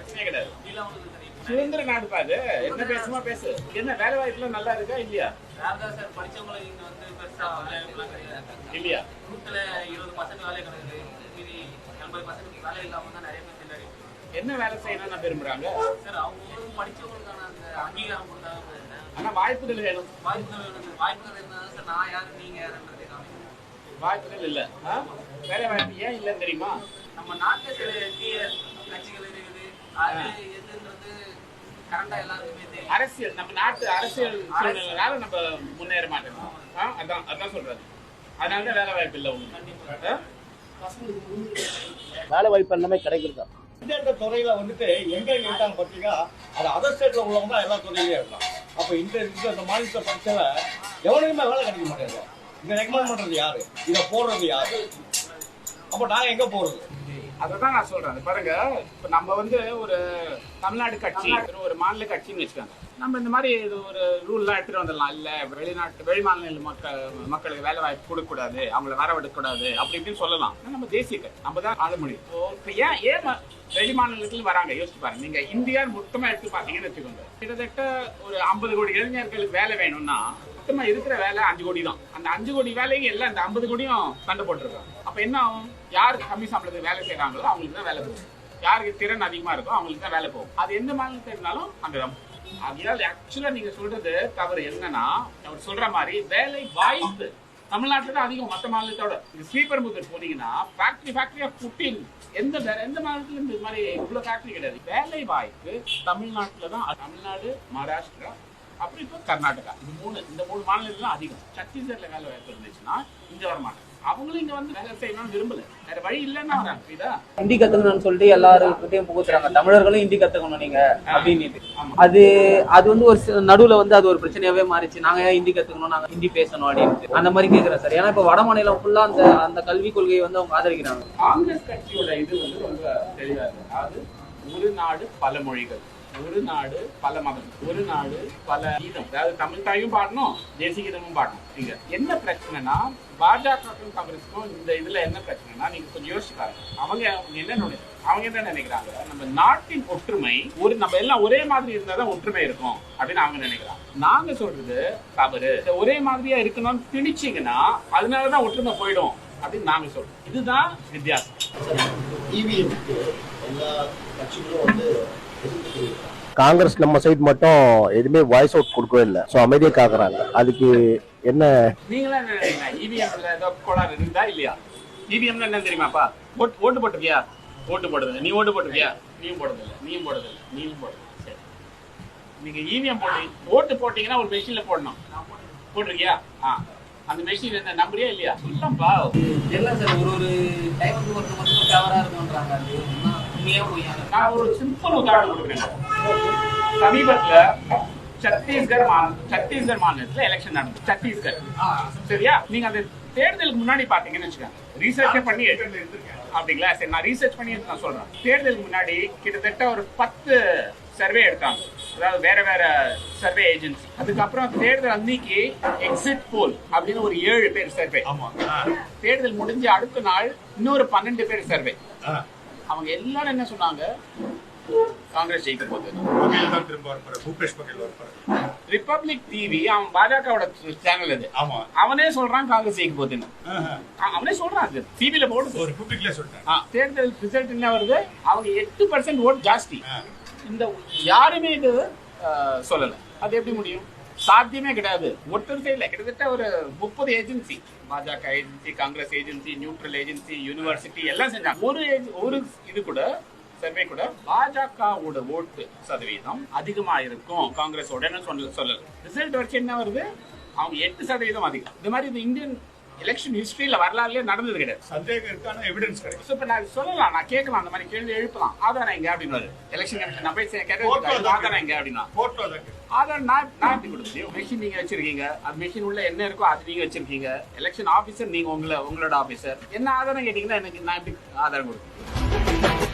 பிரச்சனையே கிடையாது. சுதந்திர நாடு பாரு, என்ன பேசுமா பேசு. என்ன வேலை வாய்ப்புல நல்லா இருக்கா இல்லையா? இல்லையா? 20% வேலை கிடைக்குது, மீதி 80% வேலை இல்லாம தான் நிறைய பேர் திண்டாடி. என்ன வேலை செய்யணும்னு விரும்புறாங்க சார்? அவங்க படிச்சவங்களுக்கான அந்த அங்கீகாரம் கொடுத்தாங்க. ஆனா வாய்ப்புகள் வேணும். வாய்ப்புகள் இருந்தா சார் நான் யாரு நீங்க யாருன்றதே காமிக்கணும். வாய்ப்புகள் இல்ல. வேலை வாய்ப்பு ஏன் இல்லைன்னு தெரியுமா? நம்ம நாட்டுல சில தீய கட்சிகள் இருக்குது, அது எதுன்றது கரெக்டா எல்லாருக்குமே தெரியும். அரசியல், நம்ம நாட்டு அரசியல் சூழ்நிலைனால நம்ம முன்னேற மாட்டோம். அதான் சொல்றது. அதனாலதான் வேலை வாய்ப்பு இல்லை உங்களுக்கு. வேலை வாய்ப்பு எல்லாமே கிடைக்கிறதா? இந்த துறையில வந்துட்டு எங்க இருக்காங்க பார்த்தீங்கன்னா, அது அதர் ஸ்டேட்ல உள்ளவங்க தான் எல்லா துறையிலேயே இருக்காங்க. அப்ப இந்த மாநிலத்தை படிச்சவ எவனுக்குமே வேலை கிடைக்க மாட்டேங்குது. இதை ரெக்கமெண்ட் பண்றது யாரு? இதை போடுறது யாரு? அப்ப நான் எங்க போறது? அதான் நான் சொல்றேன். பாருங்க, இப்ப நம்ம ஒரு தமிழ்நாடு கட்சி, ஒரு மாநில கட்சின்னு வச்சுக்காங்க. நம்ம இந்த மாதிரி ஒரு ரூல்லாம் எடுத்துட்டு வந்துடலாம். இல்ல வெளி மாநில மக்களுக்கு வேலை வாய்ப்பு கொடுக்க கூடாது, அவங்களை வரவிடக் கூடாது அப்படி இப்படின்னு சொல்லலாம். நம்ம தேசிய கட்சி, நம்ம தான் ஆள முடியும். இப்ப ஏன் வெளி மாநிலத்துல வராங்க யோசிச்சு பாருங்க. நீங்க இந்தியா மொத்தமா எடுத்து பாத்தீங்கன்னு வச்சுக்கோங்க, கிட்டத்தட்ட ஒரு 50 கோடி இளைஞர்களுக்கு வேலை வேணும்னா மொத்தமா இருக்கிற வேலை 5 கோடி தான். அந்த 5 கோடி வேலைக்கு எல்லாம் இந்த 50 கோடியும் சண்டை போட்டுருக்காங்க. அப்ப என்ன ஆகும்? யாருக்கு கம்மி சம்பளத்துக்கு வேலை செய்யறாங்களோ அவங்களுக்கு தான் வேலை போகும். யாருக்கு திறன் அதிகமா இருக்கோ அவங்களுக்கு தான் வேலை போகும். அது எந்த மாநிலத்தில் இருந்தாலும் அங்கதான். அதனால ஆக்சுவலா நீங்க சொல்றது தவறு. என்னன்னா, அவர் சொல்ற மாதிரி வேலை வாய்ப்பு தமிழ்நாட்டுல தான் அதிகம் மற்ற மாநிலத்தோட. ஸ்ரீபர் முதல் போனீங்கன்னா ஃபேக்டரியா புட்டின் எந்த மாநிலத்துல இந்த மாதிரி இவ்வளவு ஃபேக்டரி கிடையாது. வேலை வாய்ப்பு தமிழ்நாட்டுல தான். தமிழ்நாடு, மகாராஷ்டிரா, அப்புறம் இப்போ கர்நாடகா, இந்த மூணு மாநிலத்துல அதிகம். சத்தீஸ்கர்ல வேலை வாய்ப்பு இருந்துச்சுன்னா இங்க வர மாட்டாங்க. அவங்களும் இங்க வேலை செய்யணும்னு விரும்பல, வேற வழி இல்லைன்னா வராங்க. இதா ஹிந்தி கத்துக்கணும்னு சொல்லிட்டு எல்லாருக்கிட்டையும் புகுத்துறாங்க, தமிழர்களும் ஹிந்தி கத்துக்கணும் நீங்க அப்படின்னு. அது ஒரு நடுவுல அது ஒரு பிரச்சனையாவே மாறிச்சு. நாங்க ஏன் ஹிந்தி கத்துக்கணும், நாங்க ஹிந்தி பேசணும் அப்படின்னு அந்த மாதிரி கேட்கிறேன் சார். ஏன்னா இப்ப வட மாநிலம் ஃபுல்லா அந்த கல்விக் கொள்கையை அவங்க ஆதரிக்கிறாங்க. காங்கிரஸ் கட்சியோட இது ரொம்ப தெளிவா இருக்கு. அதாவது ஒரு நாடு பல மொழிகள், ஒரு நாடு பல மதம், ஒரு நாடு பல கீதம். அதாவது தமிழ் தாயும் பாடணும், தேசிய கீதமும் பாடணும். நீங்க என்ன பிரச்சனைனா, பாஜகவுக்கும் காங்கிரஸுக்கும் இந்த இதுல என்ன பிரச்சனைனா, நீங்க கொஞ்சம் யோசிச்சு பாருங்க. அவங்க என்ன நினைக்கிறாங்க, நம்ம நாட்டின் ஒற்றுமை நம்ம எல்லாம் ஒரே மாதிரி இருந்தாதான் ஒற்றுமை இருக்கும் அப்படின்னு அவங்க நினைக்கிறாங்க. நாங்க சொல்றது தவறு. ஒரே மாதிரியா இருக்கணும்னு திணிச்சீங்கன்னா அதனாலதான் ஒற்றுமை போயிடும் அப்படின்னு நாங்க சொல்றோம். இதுதான் வித்தியாசம். எல்லா கட்சிகளும் காங்கிரஸ் நம்ம சைட் மட்டும் எதுவுமே வாய்ஸ் அவுட் கொடுக்கவே இல்லை. ஸோ அமைதியை காக்குறாங்க. அதுக்கு என்ன நீங்களா என்ன நினைக்கிறீங்க? இவிஎம்ல ஏதோ கோளாறு இருந்தா இல்லையா? இவிஎம்ல என்ன தெரியுமாப்பா? ஓட்டு போட்டிருக்கியா? ஓட்டு போடுறது. நீ ஓட்டு போட்டிருக்கியா? நீயும் போடுறதில்லை. நீயும் போடுறது. சரி, நீங்க இவிஎம் ஓட்டு போட்டீங்கன்னா ஒரு மெஷின்ல போடணும். போட்டிருக்கியா? அந்த மெஷின் என்ன நம்புறியா இல்லையா? சொல்லப்பா. எல்லாம் சார் ஒரு டைமுக்கு மட்டும் கவரா இருக்கும்ன்றாங்க. நான் ஒரு சிம்பிள் உதாரணம் கொடுக்குறேன். சமீபத்துல சத்தீஸ்கர் மாநிலத்துல எலெக்ஷன் நடந்தது. சத்தீஸ்கர், சரியா? நீங்க அந்த தேர்தலுக்கு முன்னாடி பாத்தீங்கன்னு வச்சுக்கோங்க, ரீசர்ச்சே பண்ணி அப்படிங்களா? சரி, நான் ரீசர்ச் பண்ணி நான் சொல்றேன். தேர்தலுக்கு முன்னாடி கிட்டத்தட்ட ஒரு 10 சர்வே எடுத்தாங்க, அதாவது வேற சர்வே ஏஜென்சி. அதுக்கப்புறம் தேர்தல் அன்னைக்கு எக்ஸிட் போல் அப்படின்னு ஒரு 7 பேர் சர்வே. தேர்தல் முடிஞ்ச அடுத்த நாள் இன்னொரு 12 பேர் சர்வே. அவங்க எல்லாரும் என்ன சொன்னாங்க? காங்கிரஸ் ஜெயிக்க போகுது. ரிபப்ளிக் டிவி, அவன் பாஜகவோட சேனல் அது, அவனே சொல்றான் காங்கிரஸ் ஜெயிக்க போகுதுன்னு. அவனே சொல்றான், டிவில போடுது. தேர்தல் ரிசல்ட் என்ன வருது? அவங்க 8% ஓட் ஜாஸ்தி. இந்த யாருமே இது சொல்லல. அது எப்படி முடியும்? சாத்தியமே கிடையாது. ஒருத்தர் சைடுல கிட்டத்தட்ட ஒரு 30 ஏஜென்சி, பாஜக agency, Congress agency, neutral agency, university எல்லாம் செஞ்சாங்க. ஒரு இது கூட சர்வே கூட பாஜகவோட ஓட்டு சதவீதம் அதிகமா இருக்கும் காங்கிரஸோட சொல்லல. ரிசல்ட் வரைக்கும் என்ன வருது? அவங்க 8% அதிகம். இந்த மாதிரி இந்த இந்தியன் எலெக்ஷன் ஹிஸ்டரியில வரலாறுலயே நடந்தது கிடையாது. சந்தேகம் இருக்கான எவிடன்ஸ் கிடைக்கும். இப்ப நான் சொல்லலாம், நான் கேட்கலாம், அந்த மாதிரி கேள்வி எழுப்பலாம். ஆதாரம் எங்க அப்படின்னு எலெக்ஷன் கமிஷன் நான் போய் கேட்க, ஆதாரம் எங்க அப்படின்னா ஆதாரம் நான் எப்படி கொடுக்க? மெஷின் நீங்க வச்சிருக்கீங்க, அது மெஷின் உள்ள என்ன இருக்கோ அது நீங்க வச்சிருக்கீங்க. எலெக்ஷன் ஆபீசர் நீங்க, உங்களோட ஆபீசர். என்ன ஆதாரம் கேட்டீங்கன்னா எனக்கு நான் எப்படி ஆதாரம் கொடுப்பேன்?